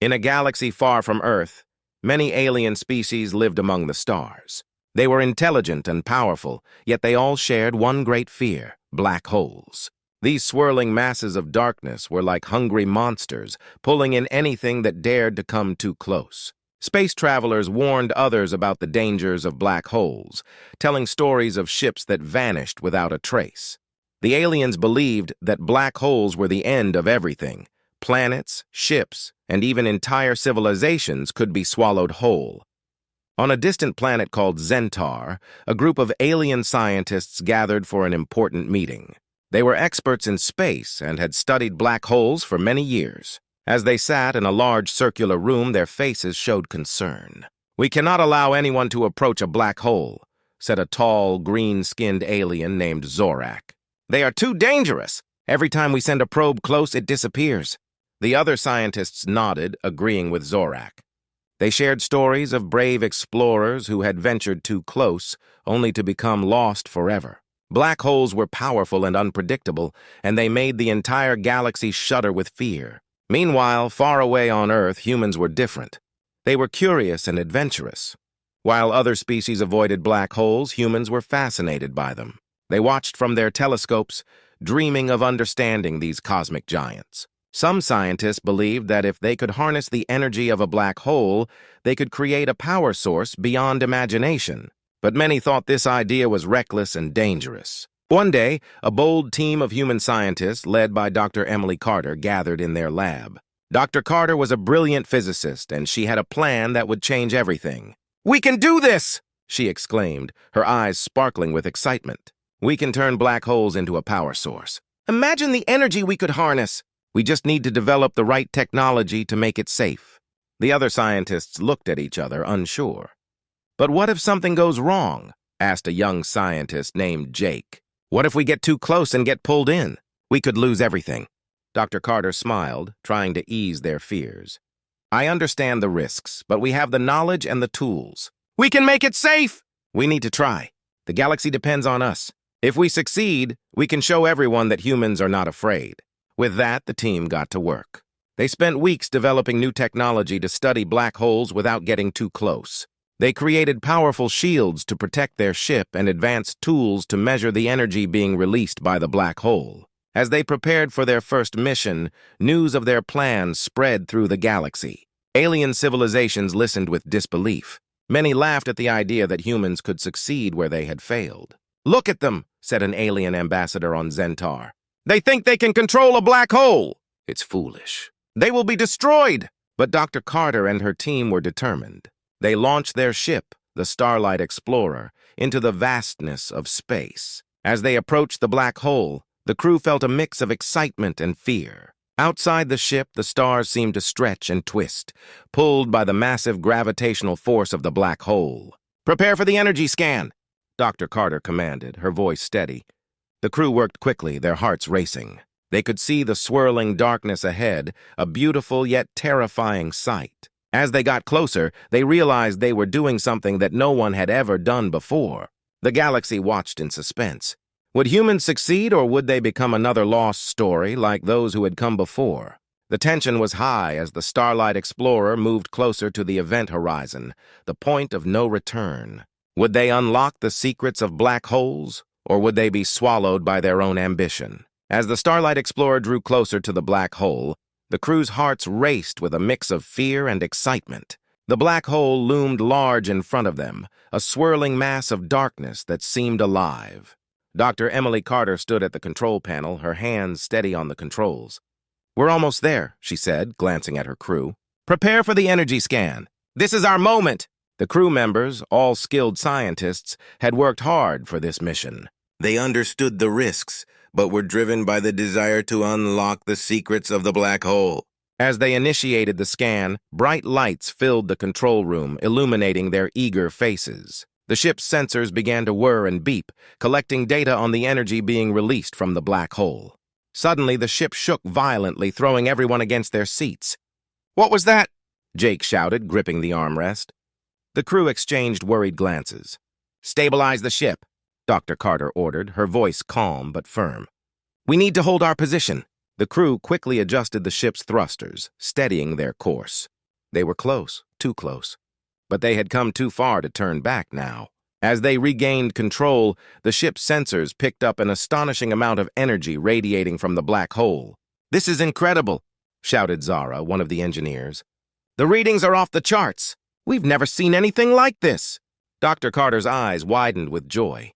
In a galaxy far from Earth, many alien species lived among the stars. They were intelligent and powerful, yet they all shared one great fear: black holes. These swirling masses of darkness were like hungry monsters, pulling in anything that dared to come too close. Space travelers warned others about the dangers of black holes, telling stories of ships that vanished without a trace. The aliens believed that black holes were the end of everything. Planets, ships, and even entire civilizations could be swallowed whole. On a distant planet called Zentar, a group of alien scientists gathered for an important meeting. They were experts in space and had studied black holes for many years. As they sat in a large circular room, their faces showed concern. "We cannot allow anyone to approach a black hole," said a tall, green-skinned alien named Zorak. "They are too dangerous. Every time we send a probe close, it disappears." The other scientists nodded, agreeing with Zorak. They shared stories of brave explorers who had ventured too close, only to become lost forever. Black holes were powerful and unpredictable, and they made the entire galaxy shudder with fear. Meanwhile, far away on Earth, humans were different. They were curious and adventurous. While other species avoided black holes, humans were fascinated by them. They watched from their telescopes, dreaming of understanding these cosmic giants. Some scientists believed that if they could harness the energy of a black hole, they could create a power source beyond imagination. But many thought this idea was reckless and dangerous. One day, a bold team of human scientists, led by Dr. Emily Carter, gathered in their lab. Dr. Carter was a brilliant physicist, and she had a plan that would change everything. "We can do this!" she exclaimed, her eyes sparkling with excitement. "We can turn black holes into a power source. Imagine the energy we could harness! We just need to develop the right technology to make it safe." The other scientists looked at each other, unsure. "But what if something goes wrong?" asked a young scientist named Jake. "What if we get too close and get pulled in? We could lose everything." Dr. Carter smiled, trying to ease their fears. "I understand the risks, but we have the knowledge and the tools. We can make it safe! We need to try. The galaxy depends on us. If we succeed, we can show everyone that humans are not afraid." With that, the team got to work. They spent weeks developing new technology to study black holes without getting too close. They created powerful shields to protect their ship and advanced tools to measure the energy being released by the black hole. As they prepared for their first mission, news of their plans spread through the galaxy. Alien civilizations listened with disbelief. Many laughed at the idea that humans could succeed where they had failed. "Look at them," said an alien ambassador on Zentar. "They think they can control a black hole." "It's foolish. They will be destroyed." But Dr. Carter and her team were determined. They launched their ship, the Starlight Explorer, into the vastness of space. As they approached the black hole, the crew felt a mix of excitement and fear. Outside the ship, the stars seemed to stretch and twist, pulled by the massive gravitational force of the black hole. "Prepare for the energy scan," Dr. Carter commanded, her voice steady. The crew worked quickly, their hearts racing. They could see the swirling darkness ahead, a beautiful yet terrifying sight. As they got closer, they realized they were doing something that no one had ever done before. The galaxy watched in suspense. Would humans succeed, or would they become another lost story like those who had come before? The tension was high as the Starlight Explorer moved closer to the event horizon, the point of no return. Would they unlock the secrets of black holes, or would they be swallowed by their own ambition? As the Starlight Explorer drew closer to the black hole, the crew's hearts raced with a mix of fear and excitement. The black hole loomed large in front of them, a swirling mass of darkness that seemed alive. Dr. Emily Carter stood at the control panel, her hands steady on the controls. "We're almost there," she said, glancing at her crew. "Prepare for the energy scan. This is our moment." The crew members, all skilled scientists, had worked hard for this mission. They understood the risks, but were driven by the desire to unlock the secrets of the black hole. As they initiated the scan, bright lights filled the control room, illuminating their eager faces. The ship's sensors began to whir and beep, collecting data on the energy being released from the black hole. Suddenly, the ship shook violently, throwing everyone against their seats. "What was that?" Jake shouted, gripping the armrest. The crew exchanged worried glances. "Stabilize the ship," Dr. Carter ordered, her voice calm but firm. "We need to hold our position." The crew quickly adjusted the ship's thrusters, steadying their course. They were close, too close. But they had come too far to turn back now. As they regained control, the ship's sensors picked up an astonishing amount of energy radiating from the black hole. "This is incredible," shouted Zara, one of the engineers. "The readings are off the charts. We've never seen anything like this." Dr. Carter's eyes widened with joy.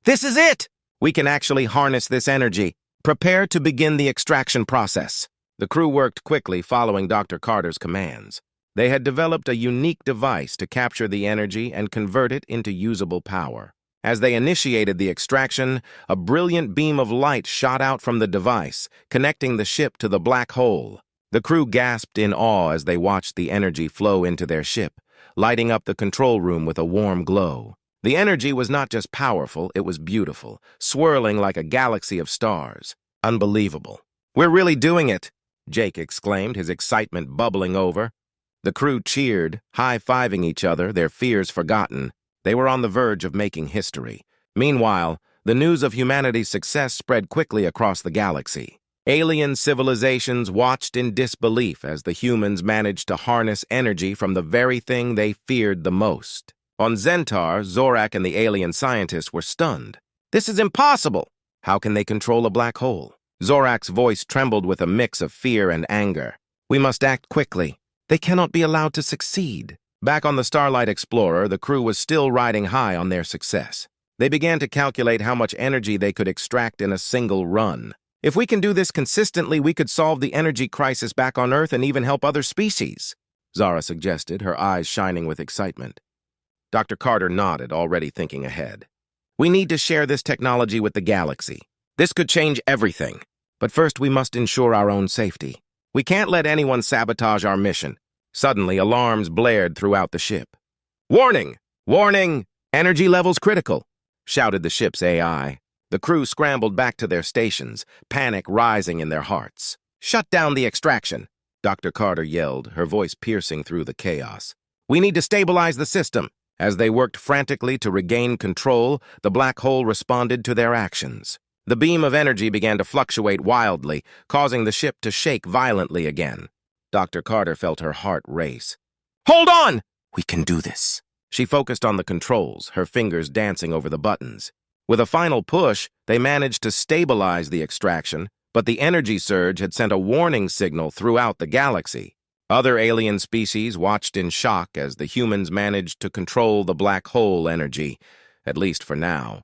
"This is it! We can actually harness this energy. Prepare to begin the extraction process." The crew worked quickly, following Dr. Carter's commands. They had developed a unique device to capture the energy and convert it into usable power. As they initiated the extraction, a brilliant beam of light shot out from the device, connecting the ship to the black hole. The crew gasped in awe as they watched the energy flow into their ship, lighting up the control room with a warm glow. The energy was not just powerful, it was beautiful, swirling like a galaxy of stars. Unbelievable. "We're really doing it," Jake exclaimed, his excitement bubbling over. The crew cheered, high-fiving each other, their fears forgotten. They were on the verge of making history. Meanwhile, the news of humanity's success spread quickly across the galaxy. Alien civilizations watched in disbelief as the humans managed to harness energy from the very thing they feared the most. On Zentar, Zorak and the alien scientists were stunned. "This is impossible! How can they control a black hole?" Zorak's voice trembled with a mix of fear and anger. "We must act quickly. They cannot be allowed to succeed." Back on the Starlight Explorer, the crew was still riding high on their success. They began to calculate how much energy they could extract in a single run. "If we can do this consistently, we could solve the energy crisis back on Earth and even help other species," Zara suggested, her eyes shining with excitement. Dr. Carter nodded, already thinking ahead. "We need to share this technology with the galaxy. This could change everything. But first, we must ensure our own safety. We can't let anyone sabotage our mission." Suddenly, alarms blared throughout the ship. "Warning! Warning! Energy levels critical!" shouted the ship's AI. The crew scrambled back to their stations, panic rising in their hearts. "Shut down the extraction!" Dr. Carter yelled, her voice piercing through the chaos. "We need to stabilize the system." As they worked frantically to regain control, the black hole responded to their actions. The beam of energy began to fluctuate wildly, causing the ship to shake violently again. Dr. Carter felt her heart race. "Hold on! We can do this." She focused on the controls, her fingers dancing over the buttons. With a final push, they managed to stabilize the extraction, but the energy surge had sent a warning signal throughout the galaxy. Other alien species watched in shock as the humans managed to control the black hole energy, at least for now.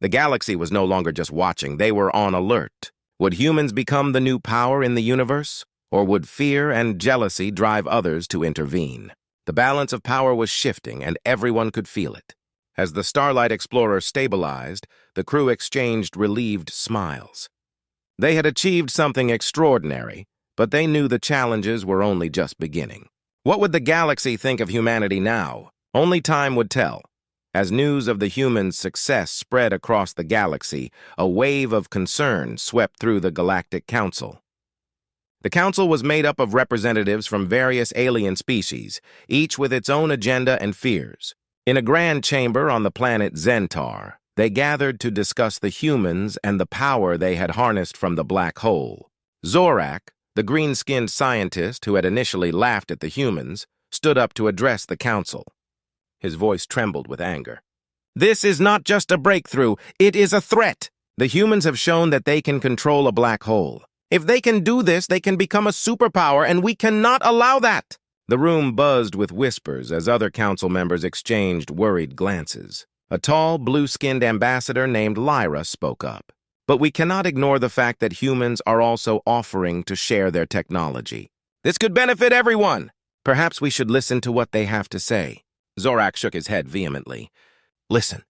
The galaxy was no longer just watching, they were on alert. Would humans become the new power in the universe? Or would fear and jealousy drive others to intervene? The balance of power was shifting, and everyone could feel it. As the Starlight Explorer stabilized, the crew exchanged relieved smiles. They had achieved something extraordinary, but they knew the challenges were only just beginning. What would the galaxy think of humanity now? Only time would tell. As news of the humans' success spread across the galaxy, a wave of concern swept through the Galactic Council. The council was made up of representatives from various alien species, each with its own agenda and fears. In a grand chamber on the planet Zentar, they gathered to discuss the humans and the power they had harnessed from the black hole. Zorak, the green-skinned scientist who had initially laughed at the humans, stood up to address the council. His voice trembled with anger. "This is not just a breakthrough, it is a threat. The humans have shown that they can control a black hole. If they can do this, they can become a superpower, and we cannot allow that." The room buzzed with whispers as other council members exchanged worried glances. A tall, blue-skinned ambassador named Lyra spoke up. "But we cannot ignore the fact that humans are also offering to share their technology. This could benefit everyone. Perhaps we should listen to what they have to say." Zorak shook his head vehemently. "Listen.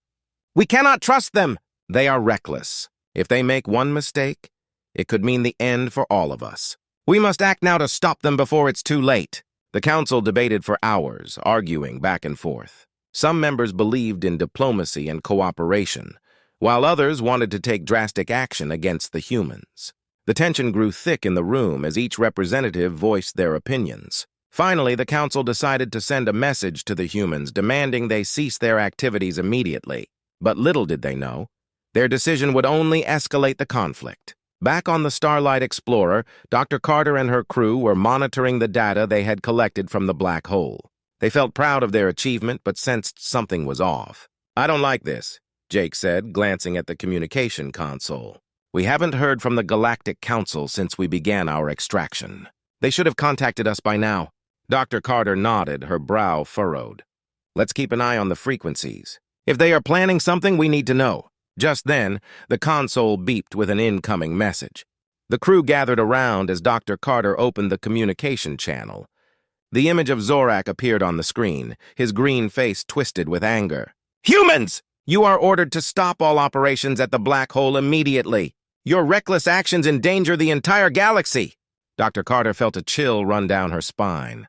We cannot trust them. They are reckless. If they make one mistake, it could mean the end for all of us. We must act now to stop them before it's too late." The council debated for hours, arguing back and forth. Some members believed in diplomacy and cooperation, while others wanted to take drastic action against the humans. The tension grew thick in the room as each representative voiced their opinions. Finally, the council decided to send a message to the humans demanding they cease their activities immediately. But little did they know, their decision would only escalate the conflict. Back on the Starlight Explorer, Dr. Carter and her crew were monitoring the data they had collected from the black hole. They felt proud of their achievement, but sensed something was off. "I don't like this," Jake said, glancing at the communication console. "We haven't heard from the Galactic Council since we began our extraction. They should have contacted us by now." Dr. Carter nodded, her brow furrowed. "Let's keep an eye on the frequencies. If they are planning something, we need to know." Just then, the console beeped with an incoming message. The crew gathered around as Dr. Carter opened the communication channel. The image of Zorak appeared on the screen, his green face twisted with anger. "Humans! You are ordered to stop all operations at the black hole immediately. Your reckless actions endanger the entire galaxy." Dr. Carter felt a chill run down her spine.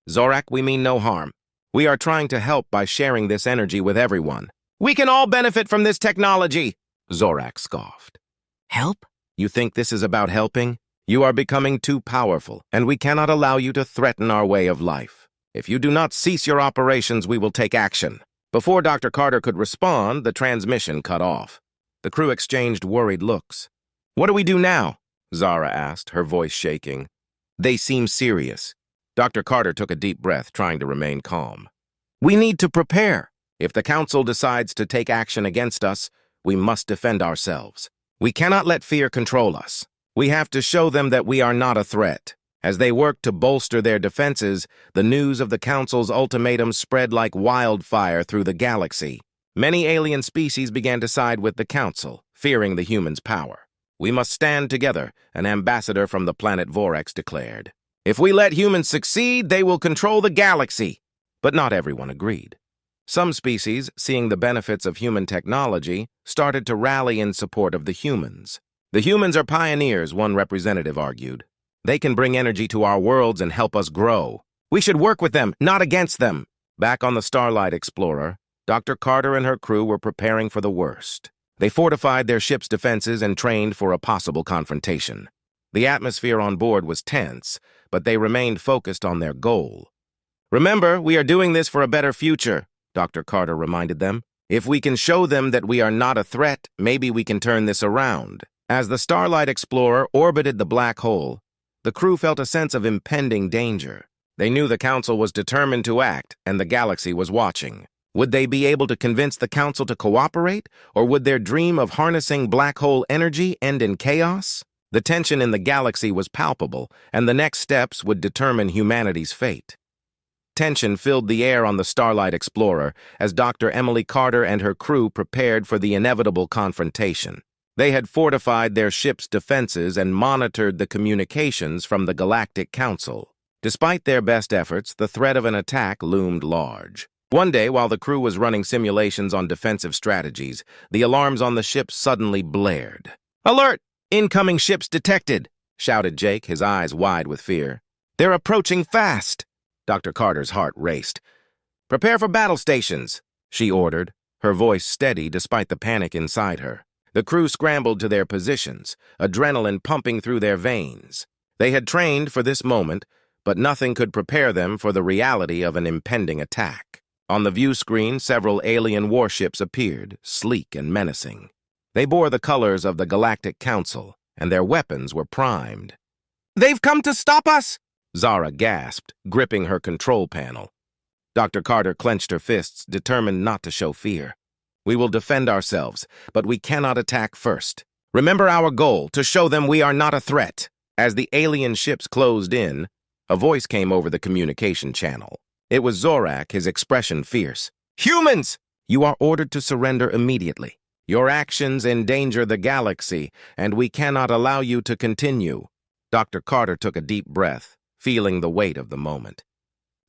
"Zorak, we mean no harm. We are trying to help by sharing this energy with everyone." "We can all benefit from this technology," Zorak scoffed. Help? "You think this is about helping? You are becoming too powerful, and we cannot allow you to threaten our way of life. If you do not cease your operations, we will take action." Before Dr. Carter could respond, the transmission cut off. The crew exchanged worried looks. "What do we do now?" Zara asked, her voice shaking. "They seem serious." Dr. Carter took a deep breath, trying to remain calm. "We need to prepare. If the Council decides to take action against us, we must defend ourselves. We cannot let fear control us. We have to show them that we are not a threat." As they worked to bolster their defenses, the news of the Council's ultimatum spread like wildfire through the galaxy. Many alien species began to side with the Council, fearing the humans' power. "We must stand together," an ambassador from the planet Vorex declared. "If we let humans succeed, they will control the galaxy." But not everyone agreed. Some species, seeing the benefits of human technology, started to rally in support of the humans. "The humans are pioneers," one representative argued. "They can bring energy to our worlds and help us grow. We should work with them, not against them." Back on the Starlight Explorer, Dr. Carter and her crew were preparing for the worst. They fortified their ship's defenses and trained for a possible confrontation. The atmosphere on board was tense, but they remained focused on their goal. "Remember, we are doing this for a better future," Dr. Carter reminded them. "If we can show them that we are not a threat, maybe we can turn this around." As the Starlight Explorer orbited the black hole, the crew felt a sense of impending danger. They knew the Council was determined to act, and the galaxy was watching. Would they be able to convince the Council to cooperate, or would their dream of harnessing black hole energy end in chaos? The tension in the galaxy was palpable, and the next steps would determine humanity's fate. Tension filled the air on the Starlight Explorer as Dr. Emily Carter and her crew prepared for the inevitable confrontation. They had fortified their ship's defenses and monitored the communications from the Galactic Council. Despite their best efforts, the threat of an attack loomed large. One day, while the crew was running simulations on defensive strategies, the alarms on the ship suddenly blared. "Alert! Incoming ships detected!" shouted Jake, his eyes wide with fear. "They're approaching fast!" Dr. Carter's heart raced. "Prepare for battle stations," she ordered, her voice steady despite the panic inside her. The crew scrambled to their positions, adrenaline pumping through their veins. They had trained for this moment, but nothing could prepare them for the reality of an impending attack. On the view screen, several alien warships appeared, sleek and menacing. They bore the colors of the Galactic Council, and their weapons were primed. "They've come to stop us!" Zara gasped, gripping her control panel. Dr. Carter clenched her fists, determined not to show fear. "We will defend ourselves, but we cannot attack first. Remember our goal, to show them we are not a threat." As the alien ships closed in, a voice came over the communication channel. It was Zorak, his expression fierce. "Humans! You are ordered to surrender immediately. Your actions endanger the galaxy, and we cannot allow you to continue." Dr. Carter took a deep breath, feeling the weight of the moment.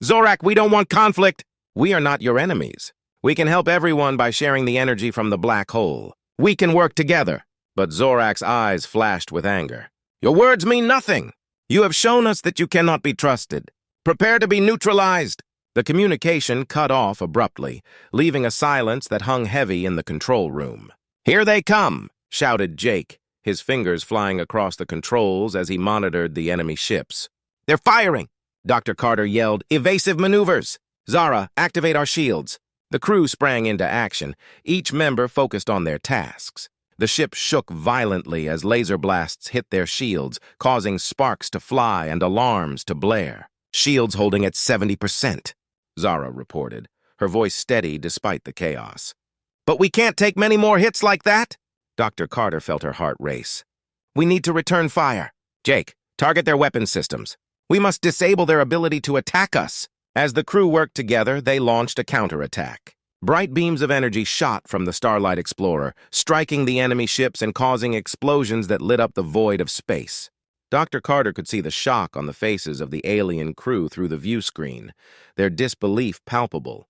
"Zorak, we don't want conflict. We are not your enemies. We can help everyone by sharing the energy from the black hole. We can work together." But Zorak's eyes flashed with anger. "Your words mean nothing. You have shown us that you cannot be trusted. Prepare to be neutralized." The communication cut off abruptly, leaving a silence that hung heavy in the control room. "Here they come," shouted Jake, his fingers flying across the controls as he monitored the enemy ships. "They're firing!" Dr. Carter yelled. "Evasive maneuvers! Zara, activate our shields." The crew sprang into action, each member focused on their tasks. The ship shook violently as laser blasts hit their shields, causing sparks to fly and alarms to blare. "Shields holding at 70%, Zara reported, her voice steady despite the chaos. "But we can't take many more hits like that." Dr. Carter felt her heart race. "We need to return fire. Jake, target their weapon systems. We must disable their ability to attack us." As the crew worked together, they launched a counterattack. Bright beams of energy shot from the Starlight Explorer, striking the enemy ships and causing explosions that lit up the void of space. Dr. Carter could see the shock on the faces of the alien crew through the view screen, their disbelief palpable.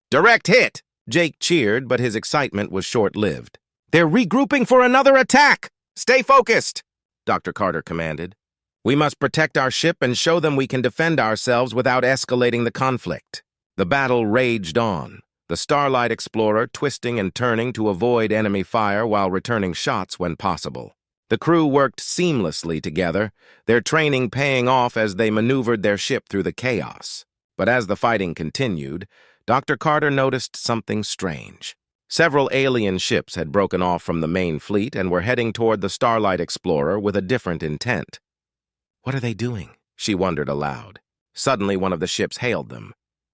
"Direct hit!" Jake cheered, but his excitement was short-lived. "They're regrouping for another attack! Stay focused!" Dr. Carter commanded. "We must protect our ship and show them we can defend ourselves without escalating the conflict." The battle raged on, the Starlight Explorer twisting and turning to avoid enemy fire while returning shots when possible. The crew worked seamlessly together, their training paying off as they maneuvered their ship through the chaos. But as the fighting continued, Dr. Carter noticed something strange. Several alien ships had broken off from the main fleet and were heading toward the Starlight Explorer with a different intent. "What are they doing?" she wondered aloud. Suddenly, one of the ships hailed them.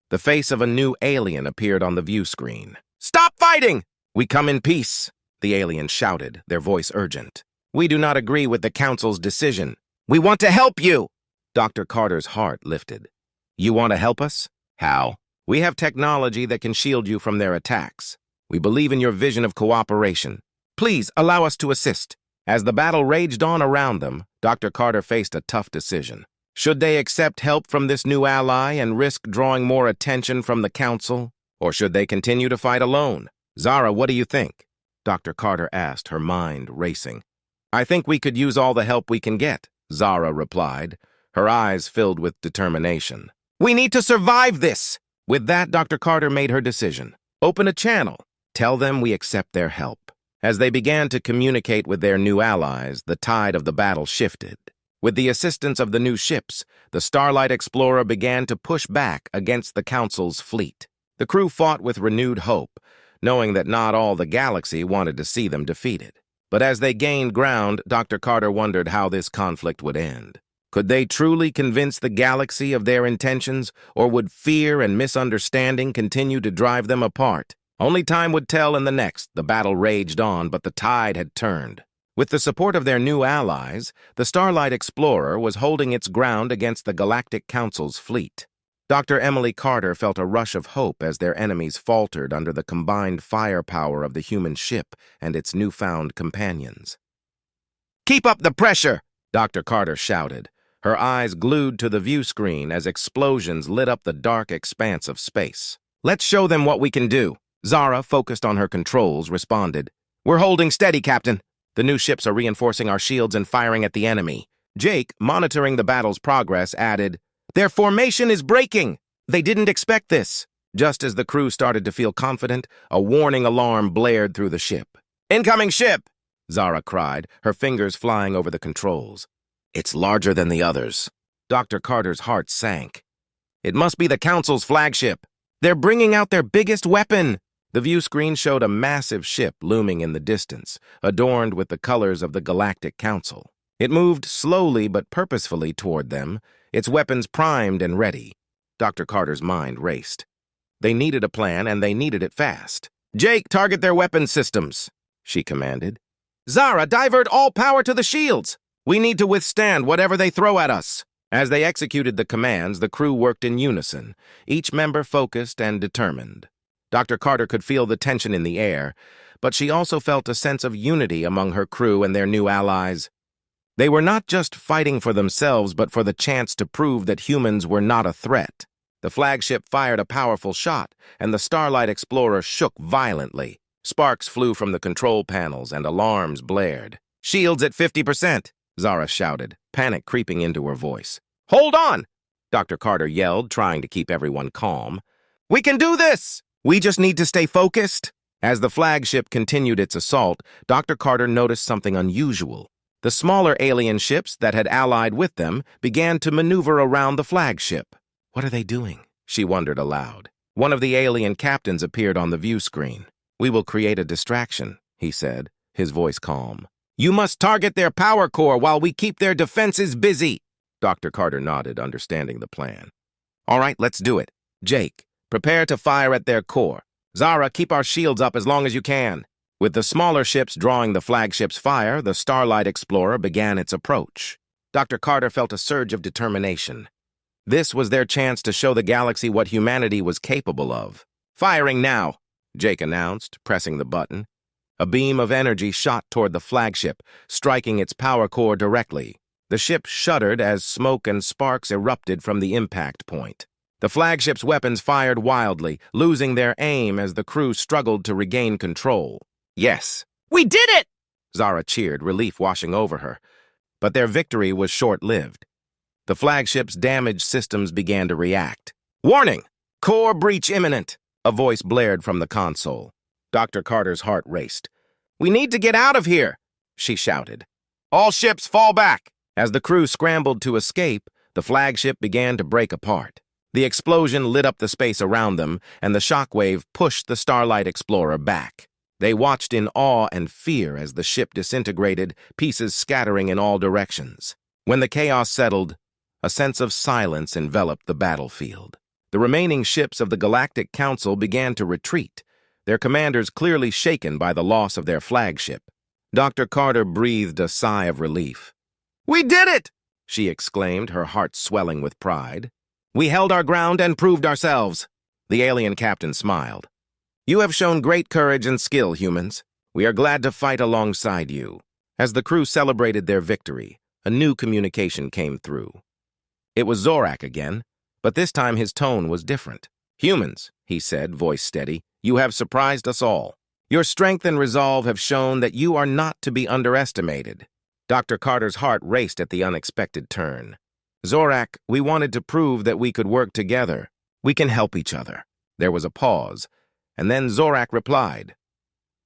The face of a new alien appeared on the view screen. "Stop fighting! We come in peace," the alien shouted, their voice urgent. "We do not agree with the Council's decision. We want to help you!" Dr. Carter's heart lifted. "You want to help us? How?" "We have technology that can shield you from their attacks. We believe in your vision of cooperation. Please allow us to assist." As the battle raged on around them, Dr. Carter faced a tough decision. Should they accept help from this new ally and risk drawing more attention from the Council? Or should they continue to fight alone? "Zara, what do you think?" Dr. Carter asked, her mind racing. "I think we could use all the help we can get," Zara replied, her eyes filled with determination. "We need to survive this!" With that, Dr. Carter made her decision. "Open a channel. Tell them we accept their help." As they began to communicate with their new allies, the tide of the battle shifted. With the assistance of the new ships, the Starlight Explorer began to push back against the Council's fleet. The crew fought with renewed hope, knowing that not all the galaxy wanted to see them defeated. But as they gained ground, Dr. Carter wondered how this conflict would end. Could they truly convince the galaxy of their intentions, or would fear and misunderstanding continue to drive them apart? Only time would tell. In the next, the battle raged on, but the tide had turned. With the support of their new allies, the Starlight Explorer was holding its ground against the Galactic Council's fleet. Dr. Emily Carter felt a rush of hope as their enemies faltered under the combined firepower of the human ship and its newfound companions. "Keep up the pressure!" Dr. Carter shouted, her eyes glued to the view screen as explosions lit up the dark expanse of space. "Let's show them what we can do." Zara, focused on her controls, responded. "We're holding steady, Captain. The new ships are reinforcing our shields and firing at the enemy." Jake, monitoring the battle's progress, added, "Their formation is breaking. They didn't expect this." Just as the crew started to feel confident, a warning alarm blared through the ship. "Incoming ship!" Zara cried, her fingers flying over the controls. "It's larger than the others." Dr. Carter's heart sank. "It must be the Council's flagship. They're bringing out their biggest weapon." The view screen showed a massive ship looming in the distance, adorned with the colors of the Galactic Council. It moved slowly but purposefully toward them, its weapons primed and ready. Dr. Carter's mind raced. They needed a plan, and they needed it fast. "Jake, target their weapon systems," she commanded. "Zara, divert all power to the shields. We need to withstand whatever they throw at us." As they executed the commands, the crew worked in unison, each member focused and determined. Dr. Carter could feel the tension in the air, but she also felt a sense of unity among her crew and their new allies. They were not just fighting for themselves, but for the chance to prove that humans were not a threat. The flagship fired a powerful shot, and the Starlight Explorer shook violently. Sparks flew from the control panels, and alarms blared. "Shields at 50%, Zara shouted, panic creeping into her voice. "Hold on!" Dr. Carter yelled, trying to keep everyone calm. "We can do this! We just need to stay focused." As the flagship continued its assault, Dr. Carter noticed something unusual. The smaller alien ships that had allied with them began to maneuver around the flagship. "What are they doing?" she wondered aloud. One of the alien captains appeared on the view screen. "We will create a distraction," he said, his voice calm. "You must target their power core while we keep their defenses busy." Dr. Carter nodded, understanding the plan. "All right, let's do it. Jake, prepare to fire at their core. Zara, keep our shields up as long as you can." With the smaller ships drawing the flagship's fire, the Starlight Explorer began its approach. Dr. Carter felt a surge of determination. This was their chance to show the galaxy what humanity was capable of. "Firing now," Jake announced, pressing the button. A beam of energy shot toward the flagship, striking its power core directly. The ship shuddered as smoke and sparks erupted from the impact point. The flagship's weapons fired wildly, losing their aim as the crew struggled to regain control. "Yes, we did it!" Zara cheered, relief washing over her. But their victory was short-lived. The flagship's damaged systems began to react. "Warning! Core breach imminent!" a voice blared from the console. Dr. Carter's heart raced. "We need to get out of here!" she shouted. "All ships fall back!" As the crew scrambled to escape, the flagship began to break apart. The explosion lit up the space around them, and the shockwave pushed the Starlight Explorer back. They watched in awe and fear as the ship disintegrated, pieces scattering in all directions. When the chaos settled, a sense of silence enveloped the battlefield. The remaining ships of the Galactic Council began to retreat, their commanders clearly shaken by the loss of their flagship. Dr. Carter breathed a sigh of relief. "We did it!" she exclaimed, her heart swelling with pride. "We held our ground and proved ourselves." The alien captain smiled. "You have shown great courage and skill, humans. We are glad to fight alongside you." As the crew celebrated their victory, a new communication came through. It was Zorak again, but this time his tone was different. "Humans," he said, voice steady, "you have surprised us all. Your strength and resolve have shown that you are not to be underestimated." Dr. Carter's heart raced at the unexpected turn. "Zorak, we wanted to prove that we could work together. We can help each other." There was a pause, and then Zorak replied,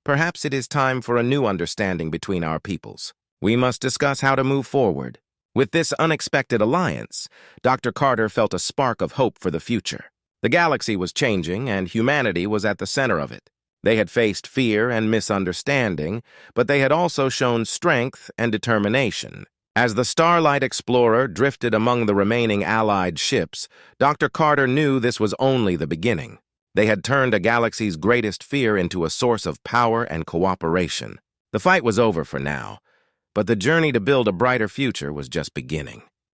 "Perhaps it is time for a new understanding between our peoples. We must discuss how to move forward." With this unexpected alliance, Dr. Carter felt a spark of hope for the future. The galaxy was changing, and humanity was at the center of it. They had faced fear and misunderstanding, but they had also shown strength and determination. As the Starlight Explorer drifted among the remaining Allied ships, Dr. Carter knew this was only the beginning. They had turned a galaxy's greatest fear into a source of power and cooperation. The fight was over for now, but the journey to build a brighter future was just beginning.